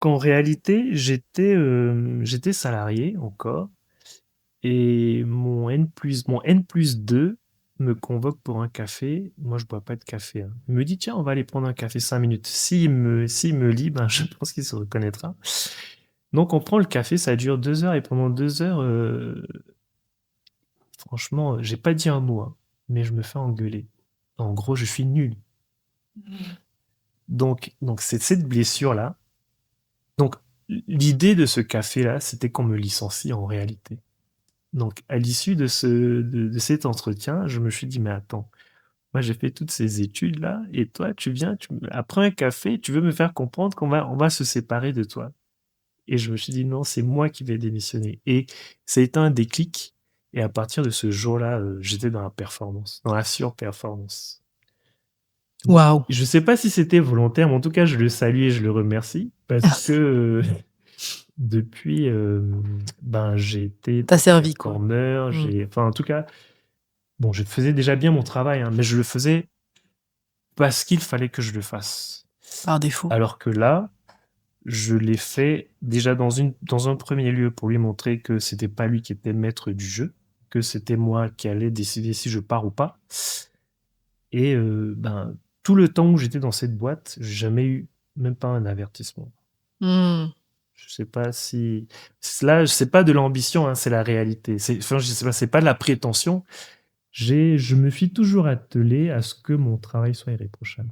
qu'en réalité, j'étais salarié encore et mon N+2 me convoque pour un café. Moi, je bois pas de café, hein. Il me dit: «Tiens, on va aller prendre un café 5 minutes». S'il me lit, ben, je pense qu'il se reconnaîtra. Donc on prend le café, ça dure 2 heures et pendant 2 heures, franchement, j'ai pas dit un mot, hein, mais je me fais engueuler. En gros, je suis nul. Donc c'est cette blessure-là. Donc l'idée de ce café-là, c'était qu'on me licencie en réalité. Donc à l'issue de cet entretien, je me suis dit: «Mais attends, moi j'ai fait toutes ces études-là et toi tu viens, après un café, tu veux me faire comprendre qu'on va se séparer de toi?» Et je me suis dit: «Non, c'est moi qui vais démissionner» et ça a été un déclic et à partir de ce jour-là, j'étais dans la performance, dans la surperformance. Waouh! Je sais pas si c'était volontaire, mais en tout cas, je le salue et je le remercie parce que, depuis, ben, j'ai été Tu servi, quoi. performeur, Mmh. enfin, en tout cas, bon, je faisais déjà bien mon travail, hein, mais je le faisais parce qu'il fallait que je le fasse. Par défaut. Alors que là, je l'ai fait déjà dans un premier lieu pour lui montrer que c'était pas lui qui était maître du jeu, que c'était moi qui allais décider si je pars ou pas. Et ben, tout le temps où j'étais dans cette boîte, j'ai jamais eu même pas un avertissement. Mmh. Je sais pas si là, c'est pas de l'ambition, hein, c'est la réalité. Enfin, je sais pas, c'est pas de la prétention. Je me suis toujours attelé à ce que mon travail soit irréprochable.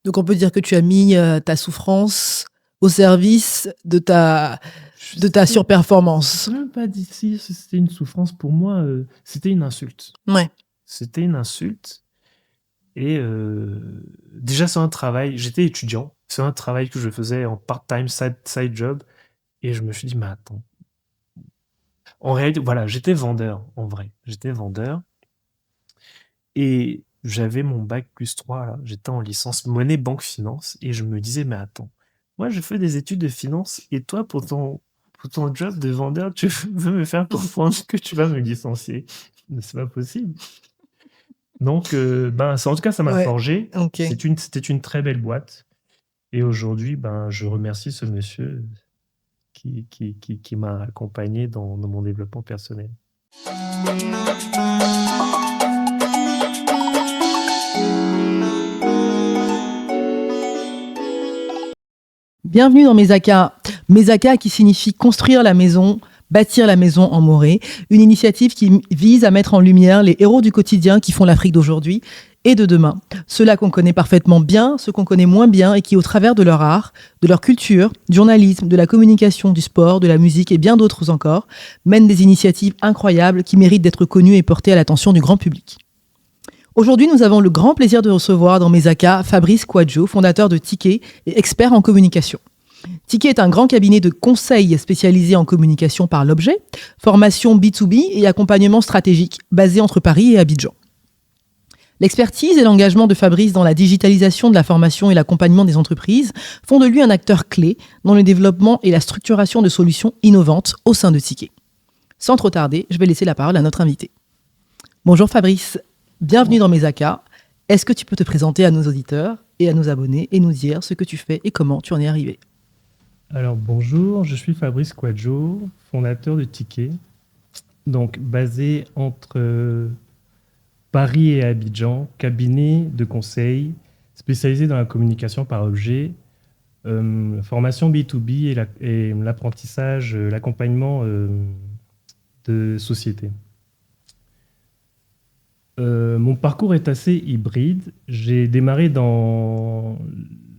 Donc on peut dire que tu as mis, ta souffrance au service Je de ta sais je surperformance. sais même pas si c'était une souffrance pour moi, c'était une insulte. Ouais. C'était une insulte et déjà c'est un travail, j'étais étudiant, c'est un travail que je faisais en part-time side job et je me suis dit: «Mais attends». En réalité, voilà, j'étais vendeur, en vrai. J'étais vendeur et j'avais mon bac+3 là, j'étais en licence monnaie banque finance et je me disais: «Mais attends, moi je fais des études de finance et toi pour ton job de vendeur, tu veux me faire comprendre que tu vas me licencier? Mais c'est pas possible». Donc ben, ça en tout cas, ça m'a Ouais. forgé. OK. C'était une très belle boîte et aujourd'hui, ben, je remercie ce monsieur qui m'a accompagné dans mon développement personnel. Bienvenue dans Mesaka. Mesaka qui signifie construire la maison, bâtir la maison en Morée. Une initiative qui vise à mettre en lumière les héros du quotidien qui font l'Afrique d'aujourd'hui et de demain. Ceux-là qu'on connaît parfaitement bien, ceux qu'on connaît moins bien et qui, au travers de leur art, de leur culture, du journalisme, de la communication, du sport, de la musique et bien d'autres encore, mènent des initiatives incroyables qui méritent d'être connues et portées à l'attention du grand public. Aujourd'hui, nous avons le grand plaisir de recevoir dans Mesaka Fabrice Kouadjo, fondateur de Ticket et expert en communication. Ticket est un grand cabinet de conseil spécialisé en communication par l'objet, formation B2B et accompagnement stratégique basé entre Paris et Abidjan. L'expertise et l'engagement de Fabrice dans la digitalisation de la formation et l'accompagnement des entreprises font de lui un acteur clé dans le développement et la structuration de solutions innovantes au sein de Ticket. Sans trop tarder, je vais laisser la parole à notre invité. Bonjour Fabrice, bienvenue dans Mesaka. Est-ce que tu peux te présenter à nos auditeurs et à nos abonnés et nous dire ce que tu fais et comment tu en es arrivé ? Alors bonjour, je suis Fabrice Kouadjo, fondateur de Ticket, donc basé entre Paris et Abidjan, cabinet de conseil spécialisé dans la communication par objet, formation B2B et l'apprentissage, l'accompagnement de société. Mon parcours est assez hybride. J'ai démarré dans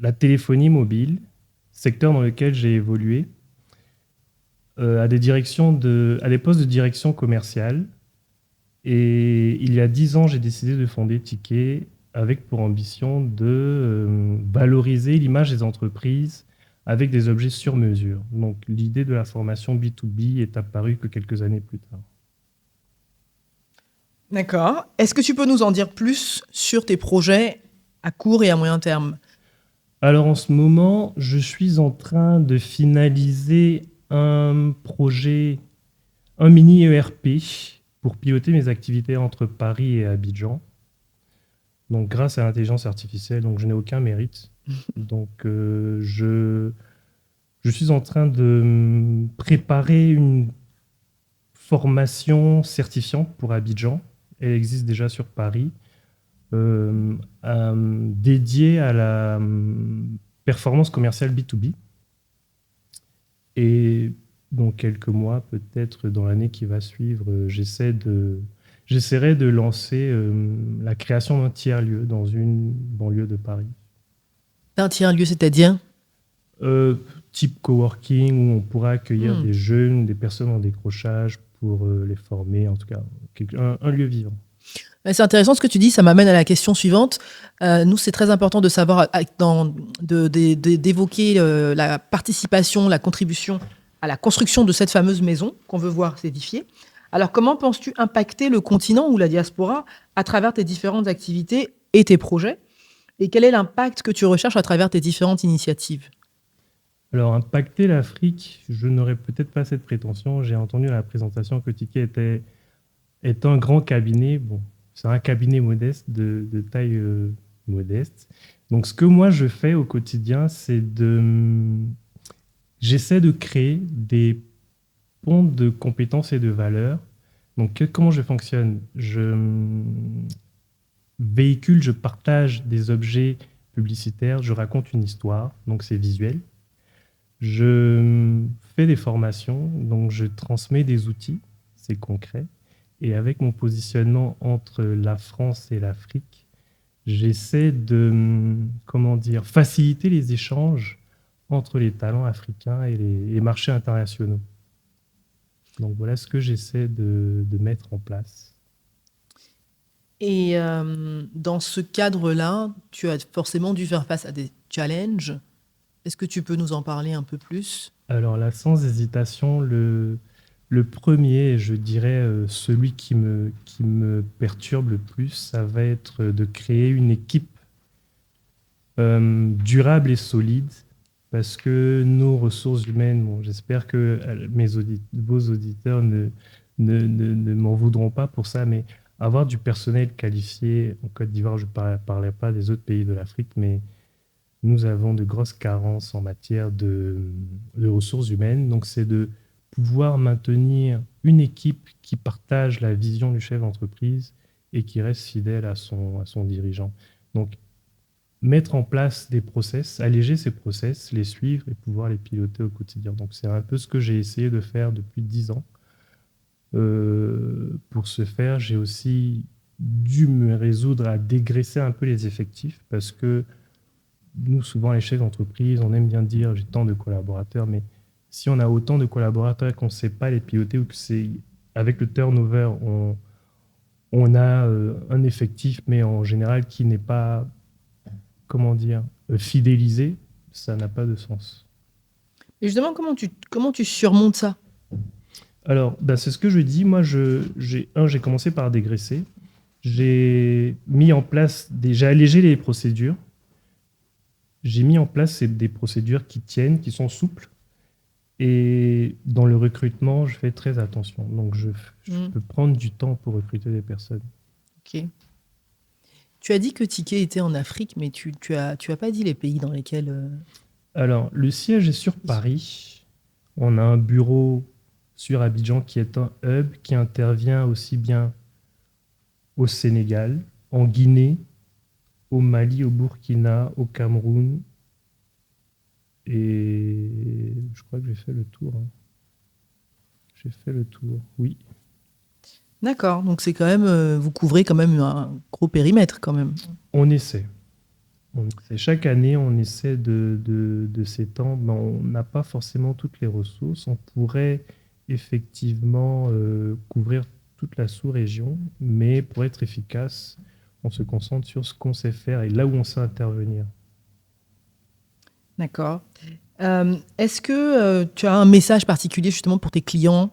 la téléphonie mobile, secteur dans lequel j'ai évolué, à des postes de direction commerciale. Et il y a 10 ans, j'ai décidé de fonder Ticket avec pour ambition de valoriser l'image des entreprises avec des objets sur mesure. Donc l'idée de la formation B2B est apparue que quelques années plus tard. D'accord. Est-ce que tu peux nous en dire plus sur tes projets à court et à moyen terme ? Alors en ce moment, je suis en train de finaliser un projet, un mini ERP pour piloter mes activités entre Paris et Abidjan. Donc grâce à l'intelligence artificielle, donc je n'ai aucun mérite. Donc Je suis en train de préparer une formation certifiante pour Abidjan. Elle existe déjà sur Paris, dédiée à la performance commerciale B2B. Et dans quelques mois, peut-être dans l'année qui va suivre, j'essaierai de lancer la création d'un tiers-lieu dans une banlieue de Paris. D'un tiers-lieu, c'est-à-dire? Euh, Type coworking où on pourra accueillir Hmm. des jeunes, des personnes en décrochage pour les former, en tout cas, un lieu vivant. C'est intéressant ce que tu dis, ça m'amène à la question suivante. Nous, c'est très important de savoir, d'évoquer la participation, la contribution à la construction de cette fameuse maison qu'on veut voir s'édifier. Alors, comment penses-tu impacter le continent ou la diaspora à travers tes différentes activités et tes projets? Et quel est l'impact que tu recherches à travers tes différentes initiatives? Alors, impacter l'Afrique, je n'aurais peut-être pas cette prétention. J'ai entendu à la présentation que Ticket est un grand cabinet. Bon, c'est un cabinet modeste, de taille modeste. Donc, ce que moi, je fais au quotidien, j'essaie de créer des ponts de compétences et de valeurs. Donc, comment je fonctionne? Je partage des objets publicitaires, je raconte une histoire, donc c'est visuel. Je fais des formations, donc je transmets des outils, c'est concret. Et avec mon positionnement entre la France et l'Afrique, j'essaie de, comment dire, faciliter les échanges entre les talents africains et les marchés internationaux. Donc voilà ce que j'essaie de mettre en place. Et dans ce cadre-là, tu as forcément dû faire face à des challenges. Est-ce que tu peux nous en parler un peu plus? Alors là, sans hésitation, le premier, je dirais celui qui me perturbe le plus, ça va être de créer une équipe durable et solide, parce que nos ressources humaines, bon, j'espère que vos auditeurs ne m'en voudront pas pour ça, mais avoir du personnel qualifié en Côte d'Ivoire, je ne parlais pas des autres pays de l'Afrique, mais nous avons de grosses carences en matière de ressources humaines. Donc, c'est de pouvoir maintenir une équipe qui partage la vision du chef d'entreprise et qui reste fidèle à son dirigeant. Donc, mettre en place des process, alléger ces process, les suivre et pouvoir les piloter au quotidien. Donc, c'est un peu ce que j'ai essayé de faire depuis 10 ans. Pour ce faire, j'ai aussi dû me résoudre à dégraisser un peu les effectifs parce que nous, souvent, les chefs d'entreprise, on aime bien dire j'ai tant de collaborateurs, mais si on a autant de collaborateurs et qu'on ne sait pas les piloter ou que c'est avec le turnover, on a un effectif, mais en général qui n'est pas, comment dire, fidélisé, ça n'a pas de sens. Et justement, comment tu surmontes ça? Alors, bah, c'est ce que je dis. Moi, j'ai commencé par dégraisser. J'ai mis en place, j'ai allégé les procédures. J'ai mis en place des procédures qui tiennent, qui sont souples. Et dans le recrutement, je fais très attention. Donc, je peux prendre du temps pour recruter des personnes. Ok. Tu as dit que Ticket était en Afrique, mais tu as pas dit les pays dans lesquels... Alors, le siège est sur Paris. On a un bureau sur Abidjan qui est un hub qui intervient aussi bien au Sénégal, en Guinée, au Mali, au Burkina, au Cameroun. Et je crois que j'ai fait le tour. Hein. J'ai fait le tour, oui. D'accord, donc c'est quand même, vous couvrez quand même un gros périmètre quand même. On essaie. Chaque année, on essaie de s'étendre. Mais on n'a pas forcément toutes les ressources. On pourrait effectivement couvrir toute la sous-région, mais pour être efficace, on se concentre sur ce qu'on sait faire et là où on sait intervenir. D'accord. Est-ce que tu as un message particulier justement pour tes clients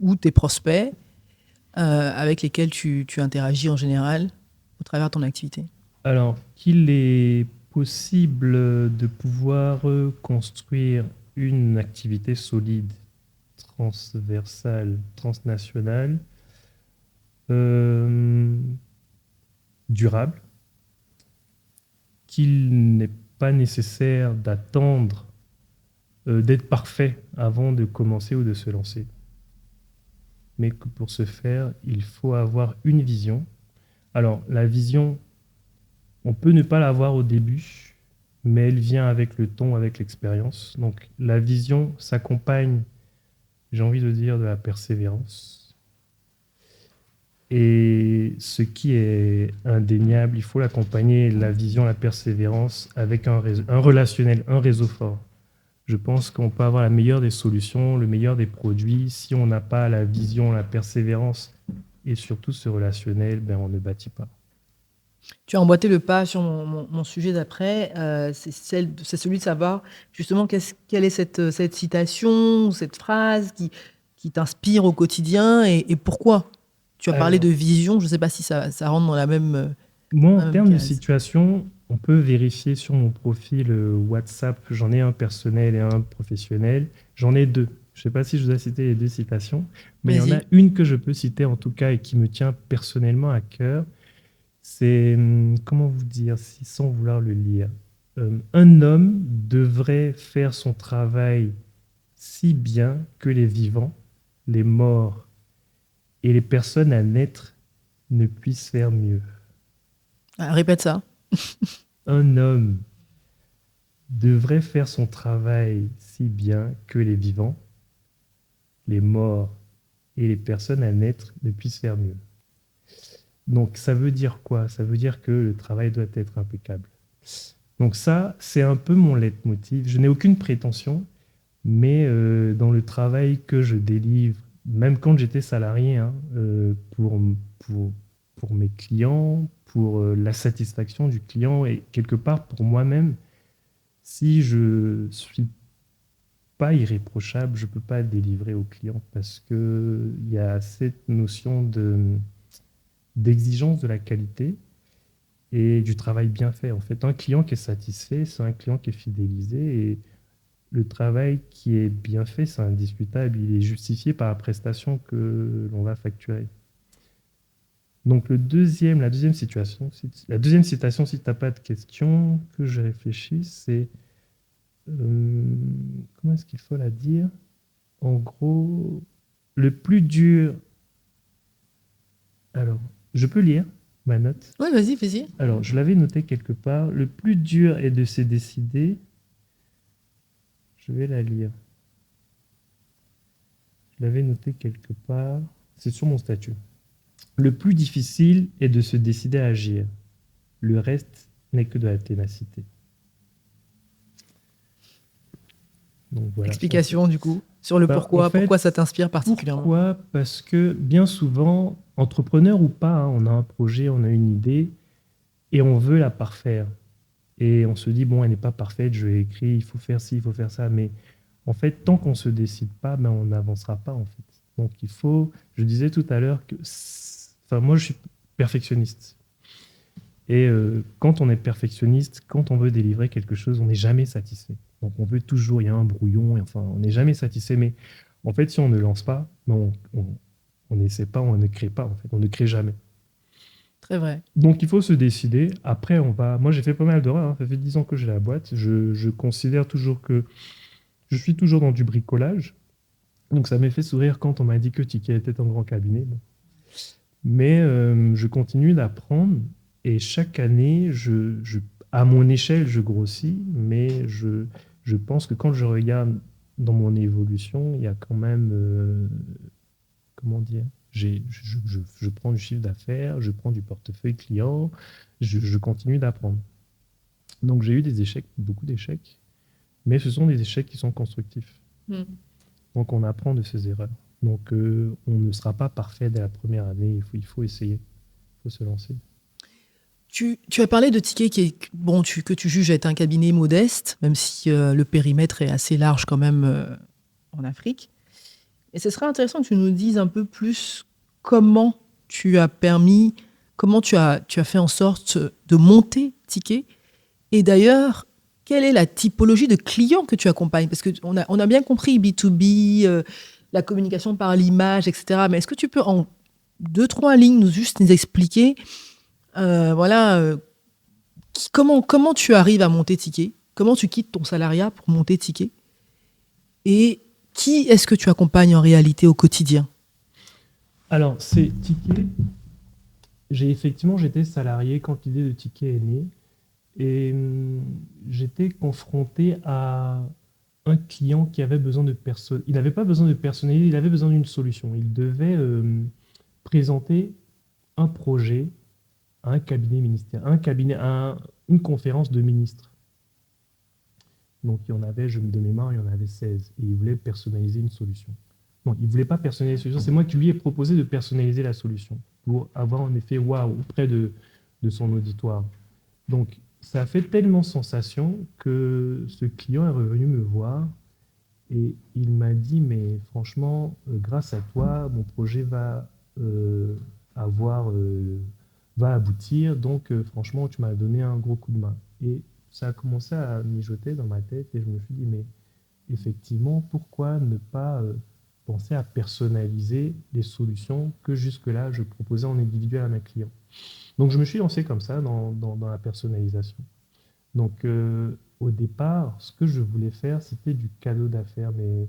ou tes prospects avec lesquels tu interagis en général au travers de ton activité? Alors, qu'il est possible de pouvoir construire une activité solide, transversale, transnationale, durable, qu'il n'est pas nécessaire d'attendre d'être parfait avant de commencer ou de se lancer. Mais que pour ce faire, il faut avoir une vision. Alors, la vision, on peut ne pas l'avoir au début, mais elle vient avec le temps, avec l'expérience. Donc, la vision s'accompagne, j'ai envie de dire, de la persévérance. Et ce qui est indéniable, il faut l'accompagner, la vision, la persévérance, avec un relationnel, un réseau fort. Je pense qu'on peut avoir la meilleure des solutions, le meilleur des produits. Si on n'a pas la vision, la persévérance et surtout ce relationnel, ben on ne bâtit pas. Tu as emboîté le pas sur mon sujet d'après. C'est celui de savoir justement quelle est cette citation, cette phrase qui t'inspire au quotidien et pourquoi. Tu as parlé Alors, de vision, je ne sais pas si ça rentre dans moi, la en même termes de case. situation, on peut vérifier sur mon profil WhatsApp. J'en ai un personnel et un professionnel. J'en ai deux. Je ne sais pas si je vous ai cité les deux citations, mais il y en a Vas-y. une que je peux citer en tout cas et qui me tient personnellement à cœur. C'est, comment vous dire, sans vouloir le lire. Un homme devrait faire son travail si bien que les vivants, les morts et les personnes à naître ne puissent faire mieux. Ah, répète ça. Un homme devrait faire son travail si bien que les vivants, les morts et les personnes à naître ne puissent faire mieux. Donc ça veut dire quoi? Ça veut dire que le travail doit être impeccable. Donc ça, c'est un peu mon leitmotiv. Je n'ai aucune prétention, mais dans le travail que je délivre, même quand j'étais salarié, hein, pour, pour mes clients, pour la satisfaction du client et quelque part pour moi-même, si je suis pas irréprochable, je peux pas délivrer au client parce que il y a cette notion d'exigence de la qualité et du travail bien fait. En fait, un client qui est satisfait, c'est un client qui est fidélisé et le travail qui est bien fait, c'est indiscutable. Il est justifié par la prestation que l'on va facturer. Donc la deuxième situation, la deuxième citation, si tu n'as pas de questions, que je réfléchis, c'est comment est-ce qu'il faut la dire? En gros, le plus dur. Alors, je peux lire ma note. Oui, vas-y, vas-y. Alors, je l'avais noté quelque part. Le plus dur est de se décider. Je vais la lire. Je l'avais noté quelque part. C'est sur mon statut. Le plus difficile est de se décider à agir. Le reste n'est que de la ténacité. Donc voilà. Explication du coup sur le pourquoi. En fait, pourquoi ça t'inspire particulièrement? Pourquoi? Parce que bien souvent, entrepreneur ou pas, hein, on a un projet, on a une idée et on veut la parfaire. Et on se dit, bon, elle n'est pas parfaite, je l'ai écrit, il faut faire ci, il faut faire ça. Mais en fait, tant qu'on ne se décide pas, ben, on n'avancera pas en fait. Donc il faut, je disais tout à l'heure que, enfin moi je suis perfectionniste. Et quand on est perfectionniste, quand on veut délivrer quelque chose, on n'est jamais satisfait. Donc on veut toujours, il y a un brouillon, et enfin on n'est jamais satisfait. Mais en fait, si on ne lance pas, ben, on n'essaie pas, on ne crée pas. En fait, on ne crée jamais. Très vrai. Donc il faut se décider. Après, on va. Moi, j'ai fait pas mal d'erreurs. Hein. Ça fait 10 ans que j'ai la boîte. Je considère toujours que je suis toujours dans du bricolage. Donc ça m'a fait sourire quand on m'a dit que Ticket était un grand cabinet. Bon. Mais je continue d'apprendre et chaque année, à mon échelle, je grossis, mais je pense que quand je regarde dans mon évolution, il y a quand même, comment dire, je prends du chiffre d'affaires, je prends du portefeuille client, je continue d'apprendre. Donc j'ai eu des échecs, beaucoup d'échecs, mais ce sont des échecs qui sont constructifs. Donc on apprend de ses erreurs. Donc on ne sera pas parfait dès la première année, il faut essayer, il faut se lancer. Tu as parlé de Ticket que tu juges être un cabinet modeste, même si le périmètre est assez large quand même en Afrique. Et ce serait intéressant que tu nous dises un peu plus comment tu as fait en sorte de monter Ticket. Et d'ailleurs, quelle est la typologie de clients que tu accompagnes? Parce qu'on a bien compris B2B, la communication par l'image, etc. Mais est-ce que tu peux, en 2-3 lignes, nous expliquer comment tu arrives à monter Ticket? Comment tu quittes ton salariat pour monter Ticket? Et qui est-ce que tu accompagnes en réalité au quotidien? Alors, c'est Ticket. J'étais salarié quand l'idée de Ticket est née. Et j'étais confronté à un client qui avait besoin de personne. Il n'avait pas besoin de personnaliser, il avait besoin d'une solution. Il devait présenter un projet à un cabinet ministériel, une conférence de ministres. Donc il y en avait, de mémoire, il y en avait 16. Et il voulait personnaliser une solution. Non, il ne voulait pas personnaliser la solution. C'est moi qui lui ai proposé de personnaliser la solution pour avoir un effet waouh auprès de son auditoire. Donc ça a fait tellement sensation que ce client est revenu me voir et il m'a dit, mais franchement, grâce à toi, mon projet euh, avoir, euh, va aboutir. Donc, franchement, tu m'as donné un gros coup de main. Et ça a commencé à mijoter dans ma tête et je me suis dit, mais effectivement, pourquoi ne pas penser à personnaliser les solutions que jusque-là, je proposais en individuel à mes clients. Donc, je me suis lancé comme ça dans la personnalisation. Donc, au départ, ce que je voulais faire, c'était du cadeau d'affaires, mais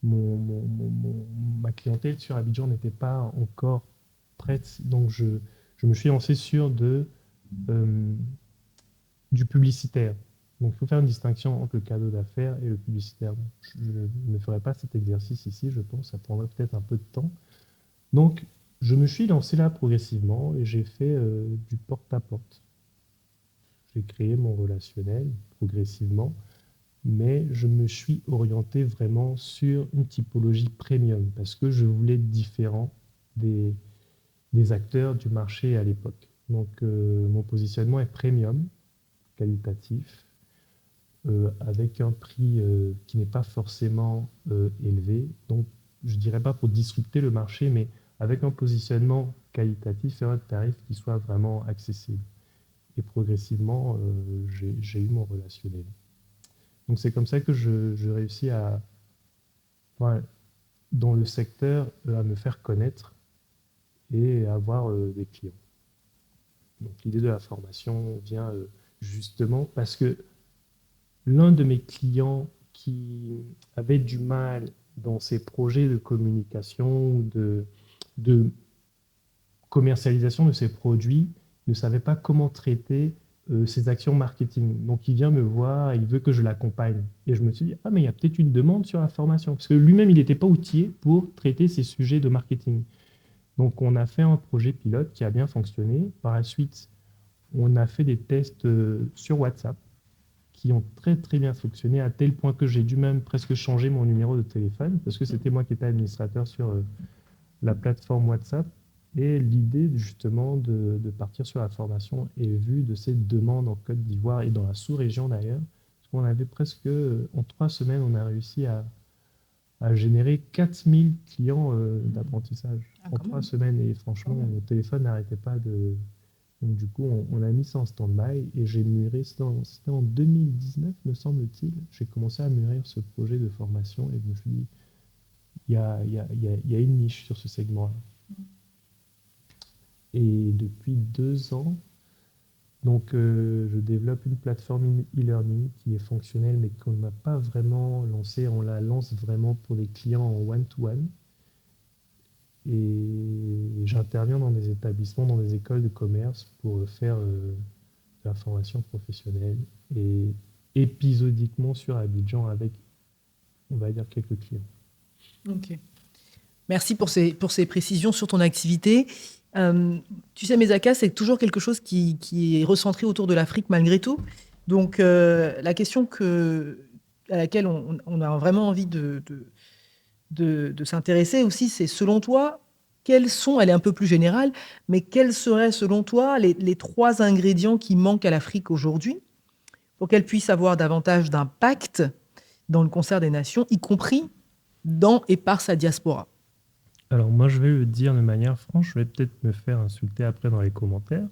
ma clientèle sur Abidjan n'était pas encore prête. Donc, je me suis lancé sur euh, du publicitaire. Donc, il faut faire une distinction entre le cadeau d'affaires et le publicitaire. Bon, je ne ferai pas cet exercice ici, je pense, ça prendrait peut-être un peu de temps. Donc, je me suis lancé là progressivement et j'ai fait du porte-à-porte. J'ai créé mon relationnel progressivement, mais je me suis orienté vraiment sur une typologie premium parce que je voulais être différent des, des acteurs du marché à l'époque. Donc, mon positionnement est premium, qualitatif, avec un prix qui n'est pas forcément élevé. Donc, je ne dirais pas pour disrupter le marché, mais avec un positionnement qualitatif et un tarif qui soit vraiment accessible. Et progressivement, j'ai eu mon relationnel. Donc c'est comme ça que je réussis ouais, dans le secteur, à me faire connaître et à avoir des clients. Donc l'idée de la formation vient justement parce que l'un de mes clients qui avait du mal dans ses projets de communication ou de commercialisation de ses produits ne savait pas comment traiter ses actions marketing. Donc il vient me voir, il veut que je l'accompagne. Et je me suis dit, ah mais il y a peut-être une demande sur la formation. Parce que lui-même, il n'était pas outillé pour traiter ces sujets de marketing. Donc on a fait un projet pilote qui a bien fonctionné. Par la suite, on a fait des tests sur WhatsApp qui ont très très bien fonctionné à tel point que j'ai dû même presque changer mon numéro de téléphone parce que c'était moi qui étais administrateur sur la plateforme WhatsApp. Et l'idée justement de partir sur la formation est vue de cette demande en Côte d'Ivoire et dans la sous-région d'ailleurs. Parce qu'on avait presque, en 3 semaines, on a réussi à générer 4000 clients d'apprentissage Ah, en quand trois même. semaines. Et franchement, Quand même. mon téléphone n'arrêtait pas de... Donc du coup, on a mis ça en stand-by et j'ai mûri, c'était en 2019, me semble-t-il, j'ai commencé à mûrir ce projet de formation et je me suis dit, il y a une niche sur ce segment-là. Et depuis 2 ans, donc, je développe une plateforme e-learning qui est fonctionnelle, mais qu'on n'a pas vraiment lancée. On la lance vraiment pour des clients en one-to-one. Et j'interviens dans des établissements, dans des écoles de commerce pour faire de la formation professionnelle et épisodiquement sur Abidjan avec, on va dire, quelques clients. Ok. Merci pour ces précisions sur ton activité. Euh, Tu sais, Mesaka, c'est toujours quelque chose qui est recentré autour de l'Afrique malgré tout. Donc, la question à laquelle on a vraiment envie de s'intéresser aussi, c'est selon toi, quels sont, elle est un peu plus générale, mais quels seraient selon toi les trois ingrédients qui manquent à l'Afrique aujourd'hui pour qu'elle puisse avoir davantage d'impact dans le concert des nations, y compris dans et par sa diaspora? Alors moi, je vais le dire de manière franche, je vais peut-être me faire insulter après dans les commentaires,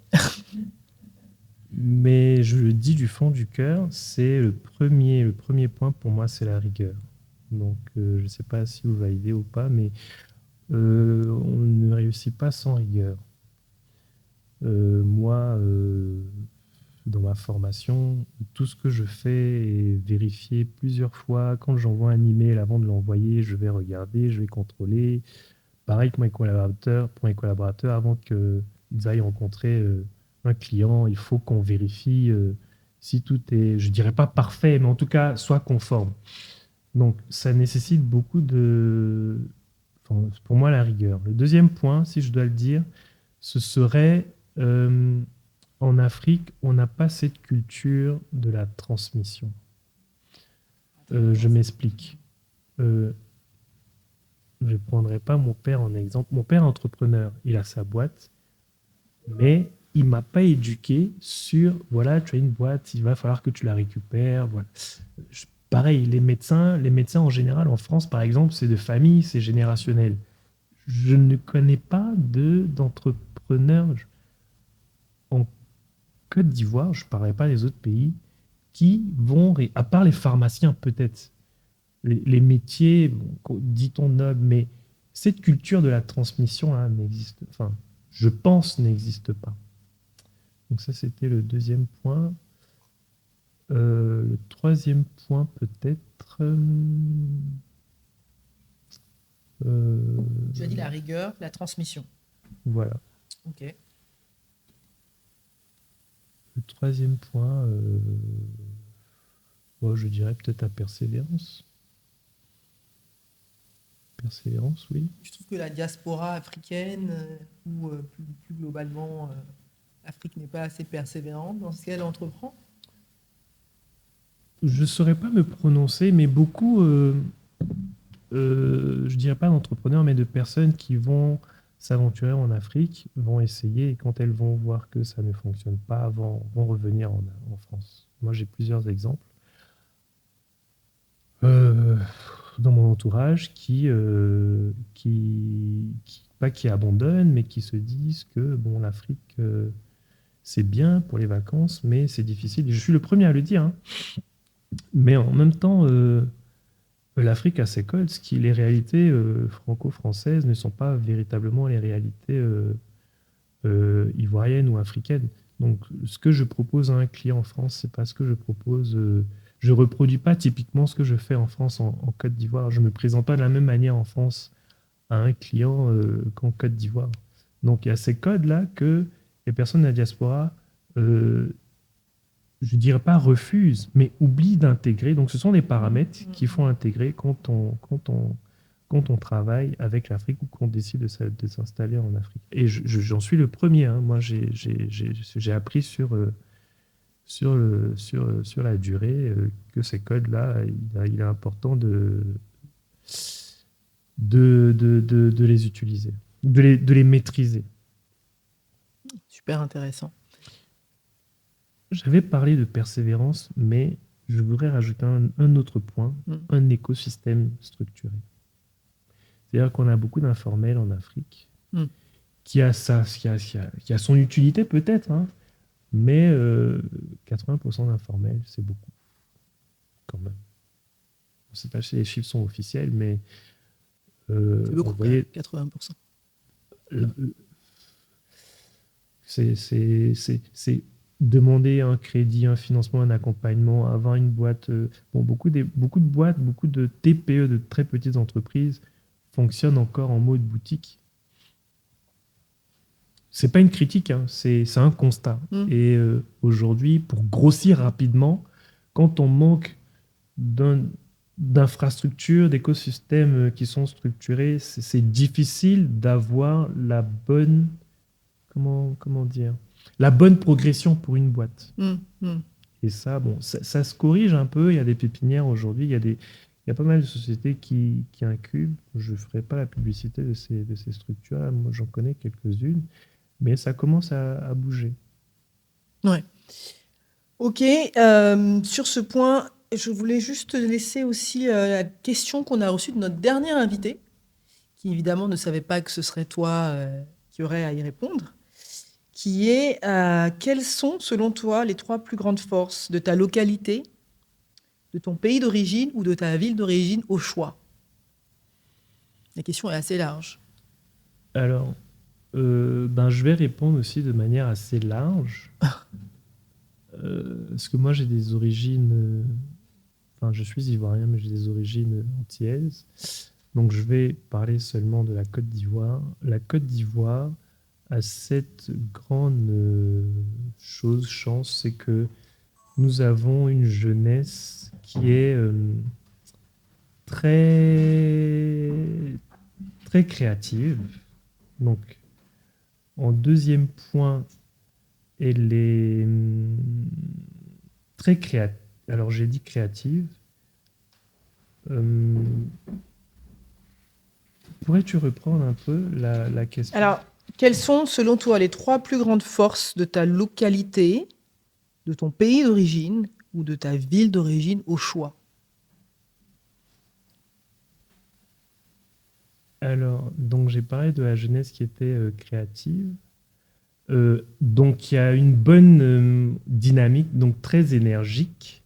mais je le dis du fond du cœur, c'est le premier point pour moi, c'est la rigueur. Donc je ne sais pas si vous validez ou pas, mais on ne réussit pas sans rigueur. Moi, dans ma formation, tout ce que je fais est vérifié plusieurs fois. Quand j'envoie un email, avant de l'envoyer, je vais regarder, je vais contrôler. Pareil que pour mes collaborateurs, avant qu'ils aillent rencontrer un client, il faut qu'on vérifie si tout est, je dirais pas parfait, mais en tout cas, soit conforme. Donc, ça nécessite beaucoup de, enfin, pour moi, la rigueur. Le deuxième point, si je dois le dire, ce serait euh, en Afrique, on n'a pas cette culture de la transmission. Je m'explique. Euh, je ne prendrai pas mon père en exemple. Mon père est entrepreneur, il a sa boîte, mais il ne m'a pas éduqué sur, voilà, tu as une boîte, il va falloir que tu la récupères. Voilà. Pareil, les médecins en général, en France par exemple, c'est de famille, c'est générationnel. Je ne connais pas d'entrepreneurs en Côte d'Ivoire, je ne parlerai pas des autres pays, qui vont, à part les pharmaciens peut-être, les métiers, bon, dit-on nobles, mais cette culture de la transmission là, n'existe, enfin, je pense, n'existe pas. Donc ça, c'était le deuxième point. Le troisième point, peut-être. Tu as dit la rigueur, la transmission. Voilà. Ok. Le troisième point, bon, je dirais peut-être la persévérance. Persévérance, oui. Je trouve que la diaspora africaine, ou plus globalement, l'Afrique n'est pas assez persévérante dans ce qu'elle entreprend. Je ne saurais pas me prononcer, mais beaucoup, je dirais pas d'entrepreneurs, mais de personnes qui vont s'aventurer en Afrique, vont essayer, et quand elles vont voir que ça ne fonctionne pas, vont revenir en France. Moi, j'ai plusieurs exemples dans mon entourage pas qui abandonnent, mais qui se disent que bon, l'Afrique, c'est bien pour les vacances, mais c'est difficile. Et je suis le premier à le dire, hein. Mais en même temps, l'Afrique a ses codes, les réalités franco-françaises ne sont pas véritablement les réalités ivoiriennes ou africaines. Donc, ce que je propose à un client en France, c'est pas ce que je propose. Je reproduis pas typiquement ce que je fais en France, en Côte d'Ivoire. Je me présente pas de la même manière en France à un client qu'en Côte d'Ivoire. Donc, il y a ces codes-là que les personnes de la diaspora je dirais pas refuse, mais oublie d'intégrer. Donc, ce sont des paramètres qu'il faut intégrer quand on travaille avec l'Afrique ou qu'on décide de s'installer en Afrique. Et j'en suis le premier, hein. Moi, j'ai appris sur la durée que ces codes-là, il est important de les utiliser, de les maîtriser. Super intéressant. J'avais parlé de persévérance, mais je voudrais rajouter un autre point, un écosystème structuré. C'est-à-dire qu'on a beaucoup d'informels en Afrique qui a son utilité peut-être, hein, mais 80% d'informels, c'est beaucoup, quand même. On ne sait pas si les chiffres sont officiels, mais c'est beaucoup, vous voyez, 80%. C'est demander un crédit, un financement, un accompagnement, avoir une boîte. Bon, beaucoup de boîtes, beaucoup de TPE, de très petites entreprises, fonctionnent encore en mode boutique. C'est pas une critique, hein, c'est un constat. Et aujourd'hui, pour grossir rapidement, quand on manque d'infrastructures, d'écosystèmes qui sont structurés, c'est difficile d'avoir la bonne... Comment dire, la bonne progression pour une boîte. Et ça, bon, ça se corrige un peu. Il y a des pépinières aujourd'hui. Il y a pas mal de sociétés qui incubent. Je ne ferai pas la publicité de ces structures. Moi, j'en connais quelques-unes. Mais ça commence à bouger. Ouais. Ok. Sur ce point, je voulais juste laisser aussi la question qu'on a reçue de notre dernier invité, qui évidemment ne savait pas que ce serait toi qui aurais à y répondre, qui est quelles sont, selon toi, les 3 plus grandes forces de ta localité, de ton pays d'origine ou de ta ville d'origine au choix? La question est assez large. Alors, je vais répondre aussi de manière assez large. Parce que moi, j'ai des origines. Enfin, je suis ivoirien, mais j'ai des origines antillaises. Donc, je vais parler seulement de la Côte d'Ivoire. La Côte d'Ivoire a cette grande chance, c'est que nous avons une jeunesse qui est très, très créative. Donc, en deuxième point, elle est très créative. Alors, j'ai dit créative. Euh, Pourrais-tu reprendre un peu la question? Alors, quelles sont, selon toi, les 3 plus grandes forces de ta localité, de ton pays d'origine ou de ta ville d'origine au choix? Alors, donc j'ai parlé de la jeunesse qui était créative. Donc il y a une bonne dynamique, donc très énergique.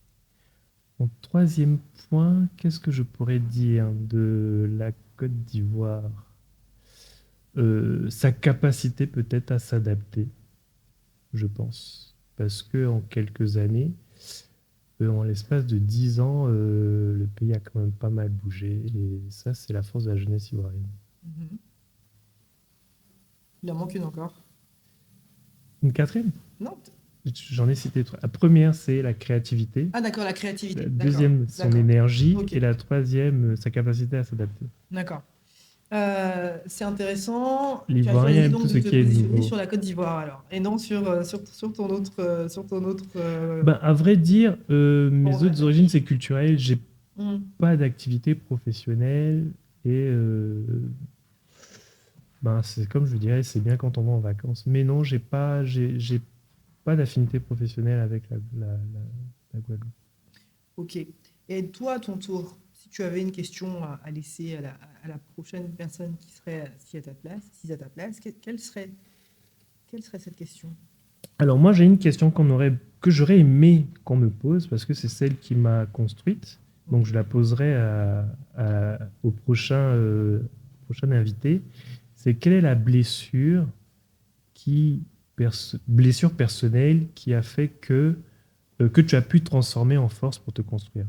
En troisième point, qu'est-ce que je pourrais dire de la Côte d'Ivoire? Sa capacité peut-être à s'adapter, je pense. Parce que en quelques années, en l'espace de 10 ans, le pays a quand même pas mal bougé. Et ça, c'est la force de la jeunesse ivoirienne. Mhm. Il en manque une encore. Une quatrième? Non. J'en ai cité trois. La première, c'est la créativité. Ah, d'accord, la créativité. La D'accord. deuxième, son D'accord. énergie. Ok. Et la troisième, sa capacité à s'adapter. D'accord. C'est intéressant. Tu as L'Ivoirien choisi aime donc tout de ce te qui est positionner nouveau. sur la Côte d'Ivoire alors, et non sur ton autre Ben, à vrai dire, mes Bon, autres origines, c'est culturel. J'ai Hmm. pas d'activité professionnelle. Et ben, c'est comme je dirais, c'est bien quand on va en vacances. Mais non, j'ai pas d'affinité professionnelle avec la Guadeloupe. Ok. Et toi, à ton tour, si tu avais une question à laisser à la prochaine personne qui serait assise à ta place, quelle serait cette question? Alors moi, j'ai une question que j'aurais aimé qu'on me pose parce que c'est celle qui m'a construite. Donc je la poserai au prochain invité. C'est quelle est la blessure personnelle qui a fait que tu as pu transformer en force pour te construire?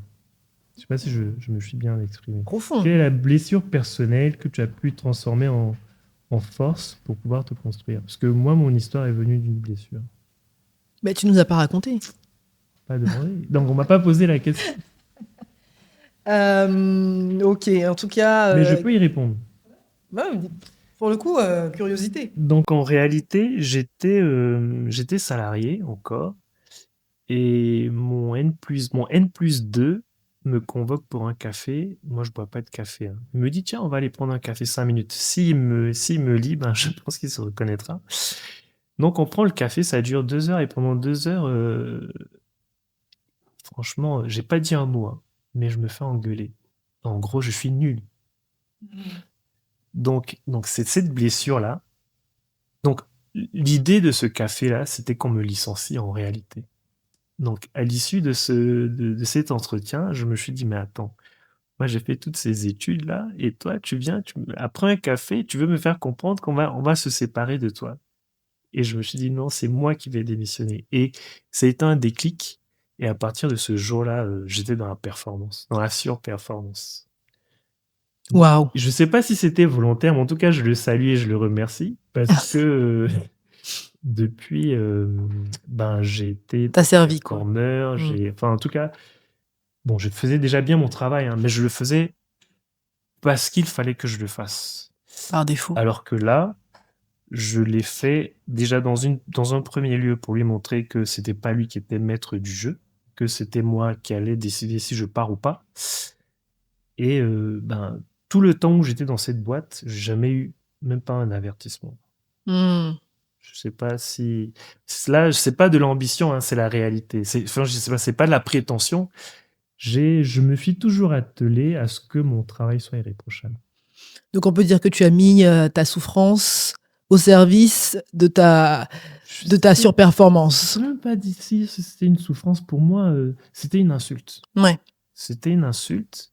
Je ne sais pas si je me suis bien exprimé. Profond. Quelle est la blessure personnelle que tu as pu transformer en force pour pouvoir te construire? Parce que moi, mon histoire est venue d'une blessure. Mais tu nous as pas raconté. Pas demandé. Donc, on m'a pas posé la question. Ok, en tout cas, Mais je peux y répondre. bah, pour le coup, curiosité. Donc, en réalité, j'étais salarié encore. Et mon N+2 me convoque pour un café. Moi, je bois pas de café, hein. Il me dit, tiens, on va aller prendre un café 5 minutes. S'il me lit, ben, je pense qu'il se reconnaîtra. Donc, on prend le café, ça dure 2 heures. Et pendant 2 heures, franchement, j'ai pas dit un mot, hein, mais je me fais engueuler. En gros, je suis nul. Donc c'est cette blessure-là. Donc, l'idée de ce café-là, c'était qu'on me licencie en réalité. Donc, à l'issue de cet entretien, je me suis dit, mais attends, moi j'ai fait toutes ces études-là, et toi, tu viens, après un café, tu veux me faire comprendre on va se séparer de toi. Et je me suis dit, non, c'est moi qui vais démissionner. Et ça a été un déclic. Et à partir de ce jour-là, j'étais dans la performance, dans la surperformance. Waouh. Je sais pas si c'était volontaire, mais en tout cas, je le salue et je le remercie parce que depuis, ben, j'ai été T'as servi, quoi. performeur. Enfin, en tout cas, bon, je faisais déjà bien mon travail, hein, mais je le faisais parce qu'il fallait que je le fasse. Par défaut. Alors que là, je l'ai fait déjà dans un premier lieu pour lui montrer que c'était pas lui qui était maître du jeu, que c'était moi qui allais décider si je pars ou pas. Et ben, tout le temps où j'étais dans cette boîte, j'ai jamais eu même pas un avertissement. Hmm. Je sais pas si là, c'est pas de l'ambition, hein, c'est la réalité. Enfin, je sais pas, c'est pas de la prétention. Je me suis toujours attelé à ce que mon travail soit irréprochable. Donc on peut dire que tu as mis ta souffrance au service de ta surperformance. Je ne sais même pas dire si c'était une souffrance. Pour moi, c'était une insulte. Ouais. C'était une insulte.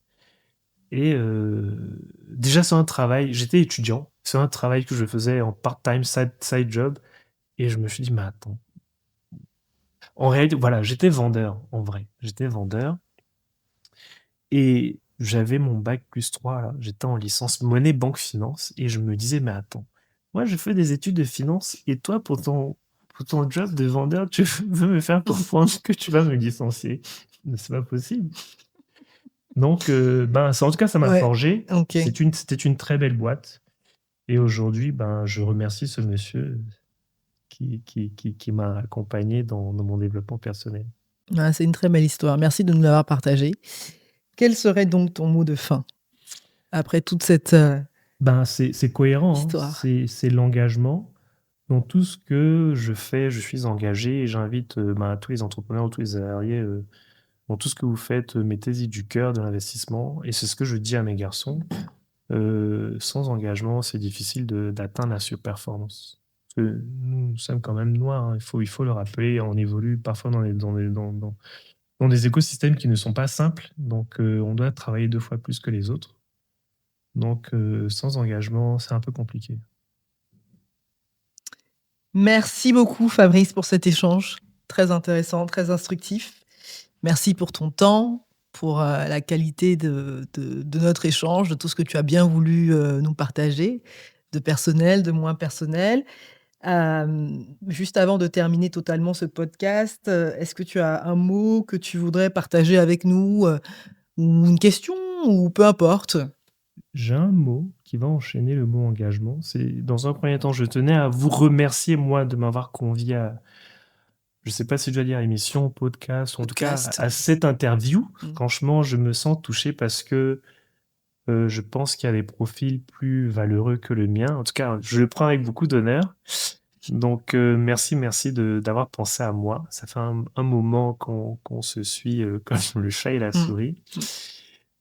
Et déjà, c'est un travail. J'étais étudiant. C'est un travail que je faisais en part-time, side job. Et je me suis dit, mais attends. En réalité, voilà, j'étais vendeur, en vrai. J'étais vendeur et j'avais mon bac +3 là. J'étais en licence monnaie banque finance et je me disais: «Mais attends, moi je fais des études de finance et toi pour ton job de vendeur, tu veux me faire comprendre que tu vas me licencier? Mais c'est pas possible». Donc ben, ça en tout cas, ça m'a Ouais, forgé. ok. C'était une très belle boîte et aujourd'hui, ben, je remercie ce monsieur qui m'a accompagné dans mon développement personnel. Ah, c'est une très belle histoire. Merci de nous l'avoir partagée. Quel serait donc ton mot de fin après toute cette Ben, c'est cohérent, hein. histoire? C'est l'engagement. Dans tout ce que je fais, je suis engagé et j'invite, ben, tous les entrepreneurs, tous les salariés, dans tout ce que vous faites, mettez-y du cœur, de l'investissement et c'est ce que je dis à mes garçons. Sans engagement, c'est difficile d'atteindre la surperformance. Parce que nous sommes quand même noirs, hein, il faut le rappeler, on évolue parfois dans des écosystèmes qui ne sont pas simples, donc on doit travailler 2 fois plus que les autres. Donc sans engagement, c'est un peu compliqué. Merci beaucoup Fabrice pour cet échange très intéressant, très instructif. Merci pour ton temps, pour la qualité de notre échange, de tout ce que tu as bien voulu nous partager, de personnel, de moins personnel. Juste avant de terminer totalement ce podcast, est-ce que tu as un mot que tu voudrais partager avec nous, ou une question, ou peu importe? J'ai un mot qui va enchaîner le mot engagement. C'est dans un premier temps, je tenais à vous remercier, moi, de m'avoir convié à, je sais pas si je dois dire émission, podcast, ou en tout cas Podcast. à cette interview. Mmh. Franchement, je me sens touché parce que je pense qu'il y a des profils plus valeureux que le mien. En tout cas, je le prends avec beaucoup d'honneur. Donc, merci d'avoir pensé à moi. Ça fait un moment qu'on se suit comme le chat et la Mmh. souris.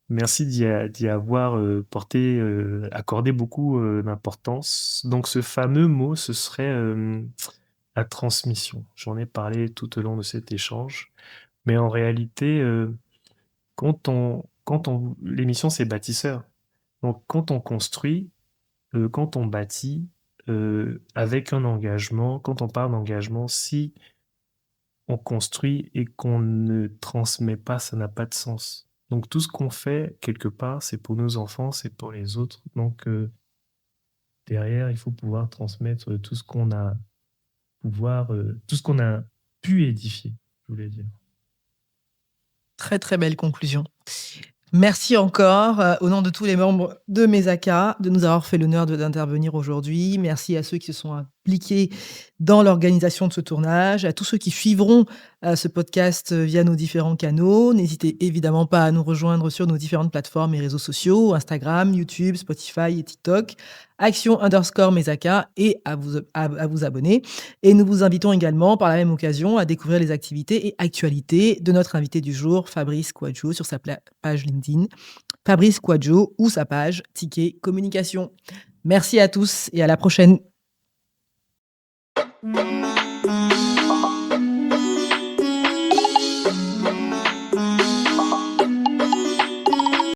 Merci d'y avoir accordé beaucoup d'importance. Donc, ce fameux mot, ce serait la transmission. J'en ai parlé tout au long de cet échange. Mais en réalité, l'émission, c'est bâtisseur. Donc, quand on construit, quand on bâtit, avec un engagement, quand on parle d'engagement, si on construit et qu'on ne transmet pas, ça n'a pas de sens. Donc tout ce qu'on fait, quelque part, c'est pour nos enfants, c'est pour les autres. Donc derrière, il faut pouvoir transmettre tout ce qu'on a pu édifier, je voulais dire. Très, très belle conclusion. Merci encore, au nom de tous les membres de Mesaka, de nous avoir fait l'honneur d'intervenir aujourd'hui. Merci à ceux qui se sont impliqués dans l'organisation de ce tournage, à tous ceux qui suivront ce podcast via nos différents canaux. N'hésitez évidemment pas à nous rejoindre sur nos différentes plateformes et réseaux sociaux, Instagram, YouTube, Spotify et TikTok, Action_Mesaka, et à vous abonner. Et nous vous invitons également par la même occasion à découvrir les activités et actualités de notre invité du jour, Fabrice Kouadjo, sur sa page LinkedIn, Fabrice Kouadjo, ou sa page Ticket Communication. Merci à tous et à la prochaine.